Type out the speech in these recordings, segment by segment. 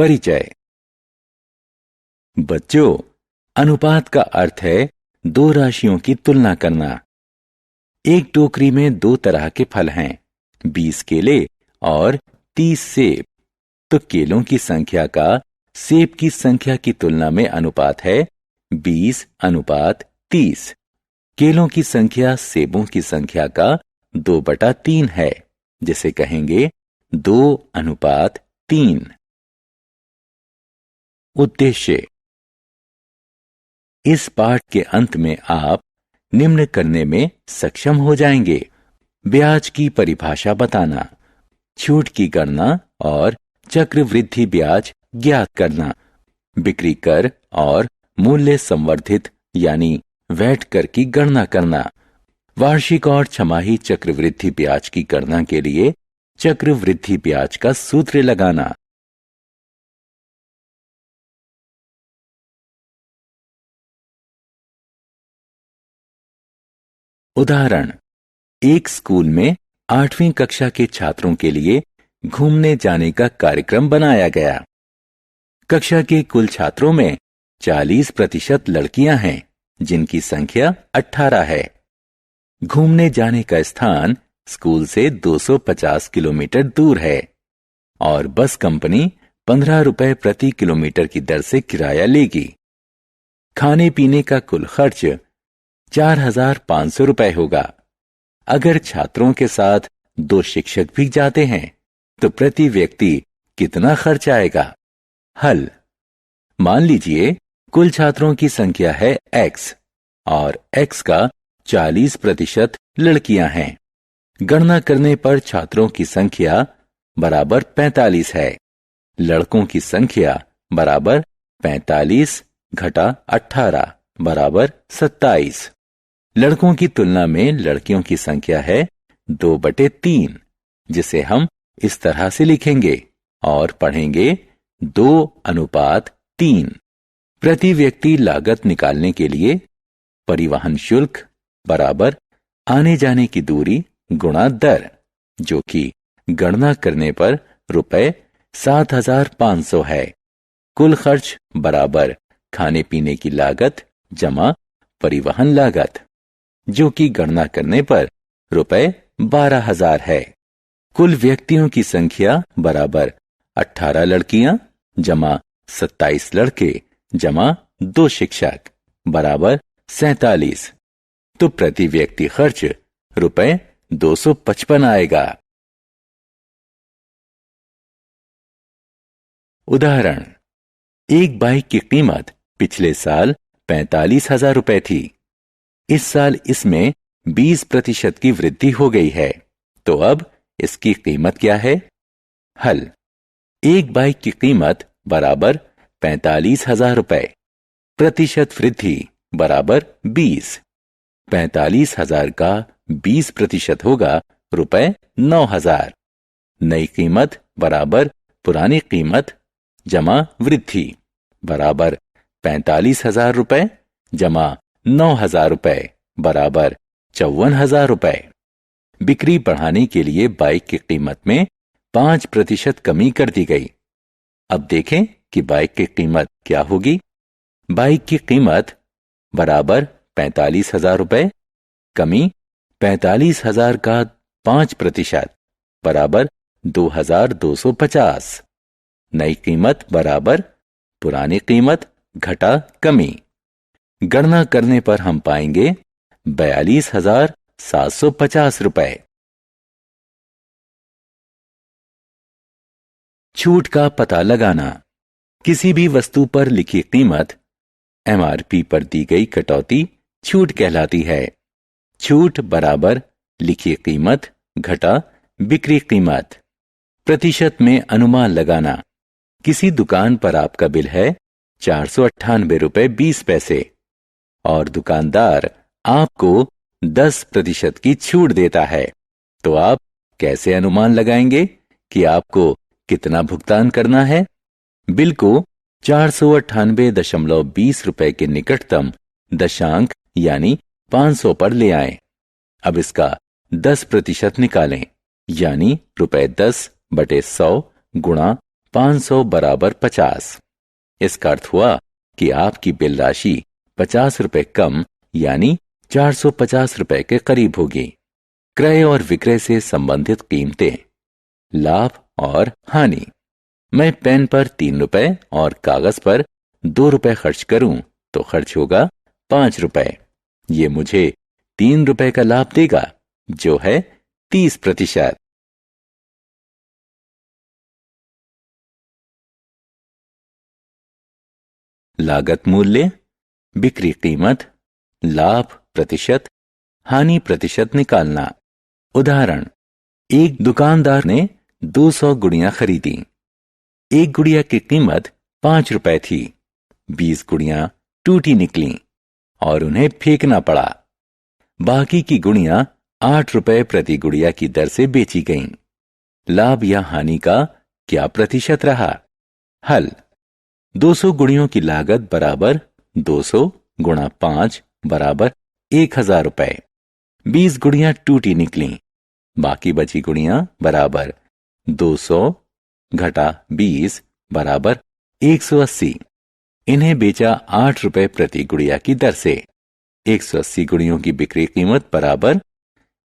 परिचय। बच्चों, अनुपात का अर्थ है दो राशियों की तुलना करना। एक टोकरी में दो तरह के फल हैं, 20 केले और 30 सेब। तो केलों की संख्या का सेब की संख्या की तुलना में अनुपात है 20:30। केलों की संख्या सेबों की संख्या का 2/3 है, जिसे कहेंगे 2:3। उद्देश्य। इस पाठ के अंत में आप निम्न करने में सक्षम हो जाएंगे: ब्याज की परिभाषा बताना, छूट की गणना और चक्रवृद्धि ब्याज ज्ञात करना, बिक्री कर और मूल्य संवर्धित यानी वैट कर की गणना करना, वार्षिक और छमाही चक्रवृद्धि ब्याज की गणना के लिए चक्रवृद्धि ब्याज का सूत्र लगाना। उदाहरण। एक स्कूल में 8वीं कक्षा के छात्रों के लिए घूमने जाने का कार्यक्रम बनाया गया। कक्षा के कुल छात्रों में 40% लड़कियां हैं, जिनकी संख्या 18 है। घूमने जाने का स्थान स्कूल से 250 किलोमीटर दूर है और बस कंपनी 15 रुपए प्रति किलोमीटर की दर से किराया लेगी। खाने पीने का कुल खर्च 4,500 रुपए होगा। अगर छात्रों के साथ 2 शिक्षक भी जाते हैं तो प्रति व्यक्ति कितना खर्च आएगा? हल। मान लीजिए कुल छात्रों की संख्या है x और x का 40% लड़कियां हैं। गणना करने पर छात्रों की संख्या बराबर 45 है। लड़कों की संख्या बराबर 45 घटा 18 बराबर 27। लड़कों की तुलना में लड़कियों की संख्या है 2/3, जिसे हम इस तरह से लिखेंगे और पढ़ेंगे 2:3। प्रति व्यक्ति लागत निकालने के लिए परिवहन शुल्क बराबर आने जाने की दूरी गुणा दर, जो कि गणना करने पर रुपए 7,500 है। कुल खर्च बराबर खाने पीने की लागत जमा परिवहन लागत, जो कि गणना करने पर रुपए 12,000 है। कुल व्यक्तियों की संख्या बराबर 18 लड़कियां जमा 27 लड़के जमा 2 शिक्षक बराबर 47। तो प्रति व्यक्ति खर्च रुपए 255 आएगा। उदाहरण। एक बाइक की कीमत पिछले साल 45,000 रुपए थी। इस साल इसमें 20% की वृद्धि हो गई है, तो अब इसकी कीमत क्या है? हल। एक बाइक की कीमत बराबर 45,000 रुपए, प्रतिशत वृद्धि बराबर 20। 45,000 का 20% होगा रुपए 9,000। नई कीमत बराबर पुरानी कीमत जमा वृद्धि बराबर 45,000 रुपए जमा 9,000 रुपए बराबर 54,000 रुपए। बिक्री बढ़ाने के लिए बाइक की कीमत में 5% कमी कर दी गई। अब देखें कि बाइक की कीमत क्या होगी। बाइक की कीमत बराबर 45,000 रुपए कमी 45,000 का 5% बराबर 2,250। नई कीमत बराबर पुरानी कीमत घटा कमी। गणना करने पर हम पाएंगे 42,750 रुपए। छूट का पता लगाना। किसी भी वस्तु पर लिखी कीमत MRP पर दी गई कटौती छूट कहलाती है। छूट बराबर लिखी कीमत घटा बिक्री कीमत। प्रतिशत में अनुमान लगाना। किसी दुकान पर आपका बिल है 498 रुपए 20 पैसे और दुकानदार आपको 10% की छूट देता है, तो आप कैसे अनुमान लगाएंगे कि आपको कितना भुगतान करना है? बिल को 498.20 रुपए के निकटतम दशांक यानी 500 पर ले आएं। अब इसका 10% निकालें, यानी रुपए 10/100 गुणा 500 बराबर 50। इसका अर्थ हुआ कि आपकी बिल राशि 50 रुपए कम यानी 450 रुपए के करीब होगी। क्रय और विक्रय से संबंधित कीमतें, लाभ और हानि। मैं पेन पर 3 रुपए और कागज पर 2 रुपए खर्च करूं तो खर्च होगा 5 रुपए। ये मुझे 3 रुपए का लाभ देगा, जो है 30%। लागत मूल्य, बिक्री कीमत, लाभ प्रतिशत, हानि प्रतिशत निकालना। उदाहरण, एक दुकानदार ने 200 गुड़ियां खरीदी। एक गुड़िया की कीमत 5 रुपए थी। 20 गुड़ियां टूटी निकलीं और उन्हें फेंकना पड़ा। बाकी की गुड़ियां 8 रुपए प्रति गुड़िया की दर से बेची गईं। लाभ या हानि का क्या प्रतिशत रहा? हल, 200 गुड़ियों की लागत बराबर 200 गुणा 5 बराबर 1000 रुपए। 20 गुड़ियां टूटी निकलीं, बाकी बची गुड़ियां बराबर 200 घटा 20 बराबर 180। इन्हें बेचा 8 रुपए प्रति गुड़िया की दर से। 180 गुड़ियों की बिक्री कीमत बराबर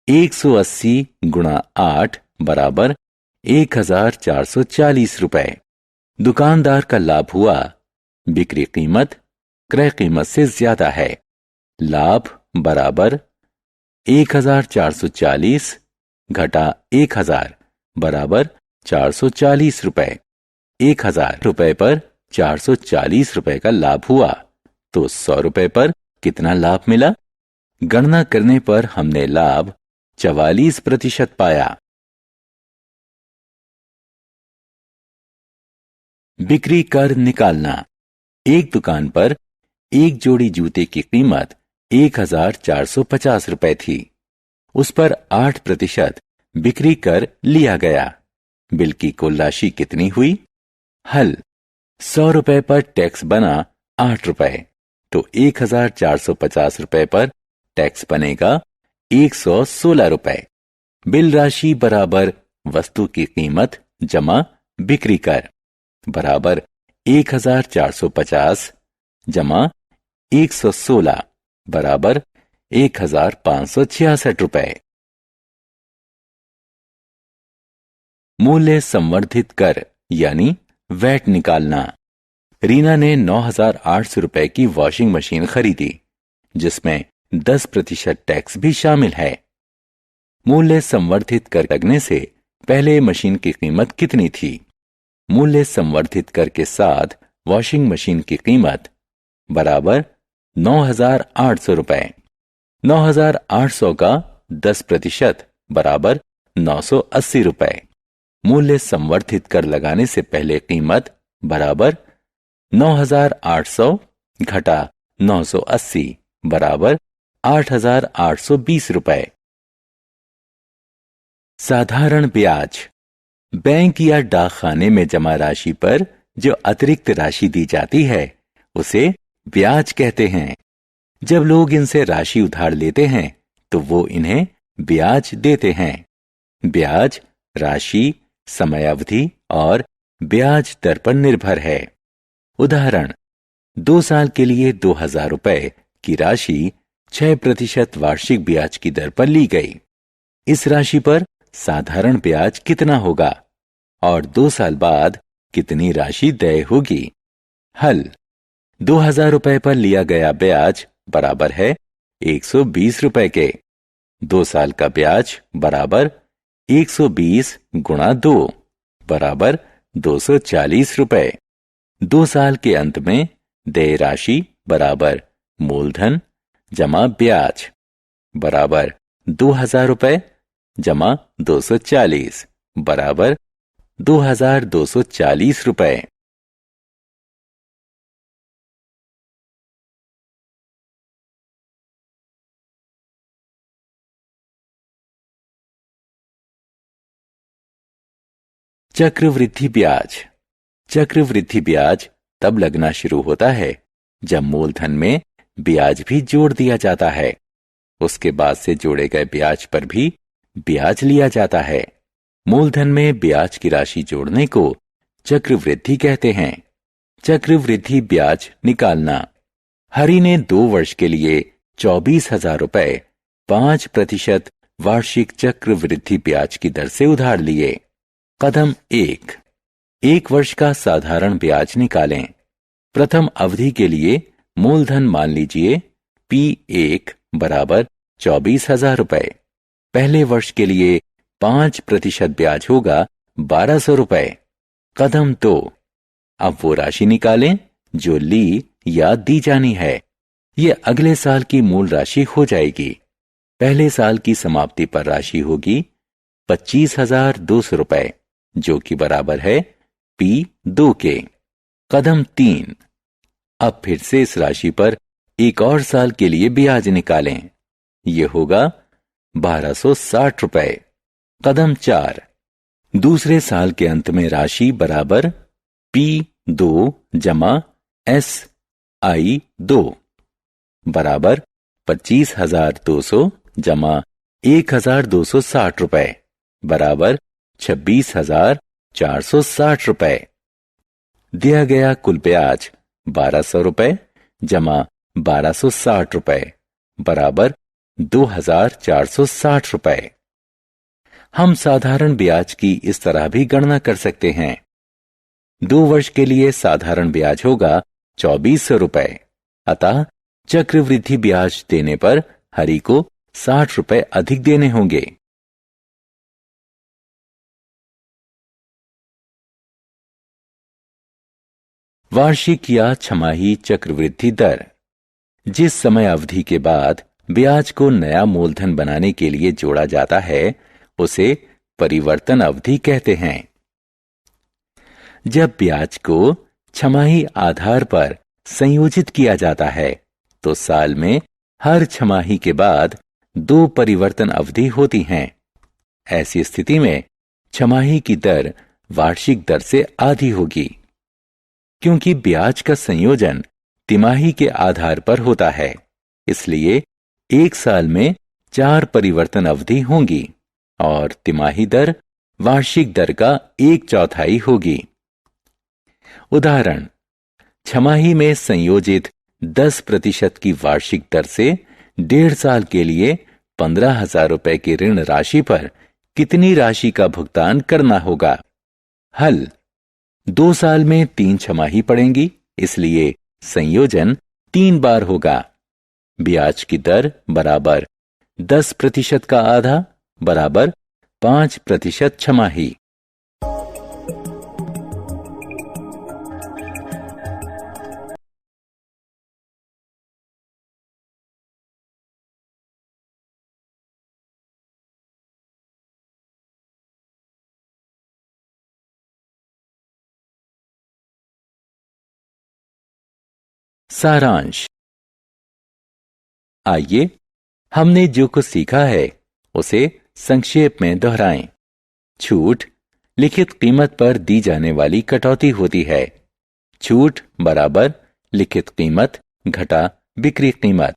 180 गुणा 8 बराबर 1440 रुपए। दुकानदार का लाभ हुआ, बिक्री कीमत क्रय कीमत से ज्यादा है। लाभ बराबर 1440 घटा 1000 बराबर 440 रुपए। 1000 रुपए पर 440 रुपए का लाभ हुआ तो 100 रुपए पर कितना लाभ मिला? गणना करने पर हमने लाभ 44% पाया। बिक्री कर निकालना। एक दुकान पर एक जोड़ी जूते की कीमत 1450 रुपए थी। उस पर 8% बिक्री कर लिया गया। बिल की कुल राशि कितनी हुई? हल, 100 रुपए पर टैक्स बना 8 रुपए, तो 1450 रुपए पर टैक्स बनेगा 116 रुपए। बिल राशि बराबर वस्तु की कीमत जमा बिक्री कर बराबर 1450 जमा 116 बराबर 1566 रुपए। मूल्य संवर्धित कर यानी वैट निकालना। रीना ने 9800 रुपए की वॉशिंग मशीन खरीदी, जिसमें 10% टैक्स भी शामिल है। मूल्य संवर्धित कर लगने से पहले मशीन की कीमत कितनी थी? मूल्य संवर्धित कर के साथ वॉशिंग मशीन की कीमत बराबर 9800 रुपए। 9800 का 10% बराबर 980 रुपए। मूल्य संवर्धित कर लगाने से पहले कीमत बराबर 9800 घटा 980 बराबर 8820 रुपए। साधारण ब्याज। बैंक या डाकखाने में जमा राशि पर जो अतिरिक्त राशि दी जाती है उसे ब्याज कहते हैं। जब लोग इनसे राशि उधार लेते हैं तो वो इन्हें ब्याज देते हैं। ब्याज राशि, समयावधि और ब्याज दर पर निर्भर है। उदाहरण, 2 साल के लिए 2000 रुपए की राशि 6% वार्षिक ब्याज की दर पर ली गई। इस राशि पर साधारण ब्याज कितना होगा और 2 साल बाद कितनी राशि देय होगी? हल, 2000 रुपए पर लिया गया ब्याज बराबर है 120 रुपए के। 2 साल का ब्याज बराबर 120 गुणा 2 बराबर 240 रुपए। 2 साल के अंत में देय राशि बराबर मूलधन जमा ब्याज बराबर 2000 रुपए जमा 240 बराबर 2240 रुपए। चक्रवृद्धि ब्याज। चक्रवृद्धि ब्याज तब लगना शुरू होता है जब मूलधन में ब्याज भी जोड़ दिया जाता है। उसके बाद से जोड़े गए ब्याज पर भी ब्याज लिया जाता है। मूलधन में ब्याज की राशि जोड़ने को चक्रवृद्धि कहते हैं। चक्रवृद्धि ब्याज निकालना। हरि ने 2 वर्ष के लिए 24,000 रुपए 5% वार्षिक चक्रवृद्धि ब्याज की दर से उधार लिए। कदम 1 वर्ष का साधारण ब्याज निकालें। प्रथम अवधि के लिए मूलधन मान लीजिए P1 बराबर 24,000 रुपए। पहले वर्ष के लिए 5% ब्याज होगा 1,200 रुपए। कदम 2, अब वो राशि निकालें जो ली या दी जानी है। ये अगले साल की मूल राशि हो जाएगी। पहले साल की समाप्ति पर राशि होगी 25,200 रुपए, जो कि बराबर है P2 के। कदम 3, अब फिर से इस राशि पर एक और साल के लिए ब्याज निकालें। यह होगा 1,260 रुपए। कदम 4, दूसरे साल के अंत में राशि बराबर P2 जमा SI2 बराबर 25,200 जमा 1,260 रुपए बराबर 26,460 रुपए। दिया गया कुल ब्याज 1,200 रुपए जमा 1,260 रुपए बराबर 2,460 रुपए। हम साधारण ब्याज की इस तरह भी गणना कर सकते हैं। 2 वर्ष के लिए साधारण ब्याज होगा 2,400 रुपए। अतः चक्रवृद्धि ब्याज देने पर हरि को 60 रुपए अधिक देने होंगे। वार्षिक या छमाही चक्रवृद्धि दर। जिस समय अवधि के बाद ब्याज को नया मूलधन बनाने के लिए जोड़ा जाता है उसे परिवर्तन अवधि कहते हैं। जब ब्याज को छमाही आधार पर संयोजित किया जाता है तो साल में हर छमाही के बाद 2 परिवर्तन अवधि होती हैं। ऐसी स्थिति में छमाही की दर वार्षिक दर से आधी होगी। क्योंकि ब्याज का संयोजन तिमाही के आधार पर होता है, इसलिए एक साल में 4 परिवर्तन अवधि होंगी और तिमाही दर वार्षिक दर का 1/4 होगी। उदाहरण, छमाही में संयोजित 10% की वार्षिक दर से 1.5 साल के लिए 15,000 रुपए की ऋण राशि पर कितनी राशि का भुगतान करना होगा? हल, 2 साल में 3 छमाही पड़ेंगी, इसलिए संयोजन 3 बार होगा। ब्याज की दर बराबर 10% का आधा बराबर 5% छमाही। सारांश। आइए हमने जो कुछ सीखा है उसे संक्षेप में दोहराएं। छूट लिखित कीमत पर दी जाने वाली कटौती होती है। छूट बराबर लिखित कीमत घटा बिक्री कीमत।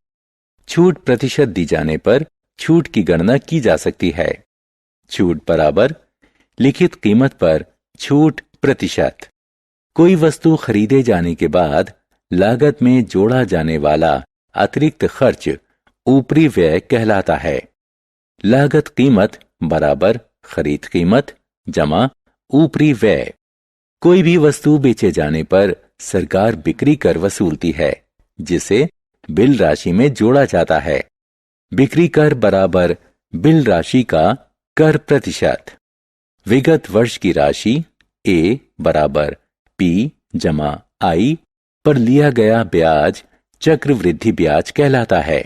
छूट प्रतिशत दी जाने पर छूट की गणना की जा सकती है। छूट बराबर लिखित कीमत पर छूट प्रतिशत। कोई वस्तु खरीदे जाने के बाद लागत में जोड़ा जाने वाला अतिरिक्त खर्च ऊपरी व्यय कहलाता है। लागत कीमत बराबर खरीद कीमत जमा ऊपरी व्यय। कोई भी वस्तु बेचे जाने पर सरकार बिक्री कर वसूलती है, जिसे बिल राशि में जोड़ा जाता है। बिक्री कर बराबर बिल राशि का कर प्रतिशत। विगत वर्ष की राशि A बराबर P जमा I पर लिया गया ब्याज चक्रवृद्धि ब्याज कहलाता है।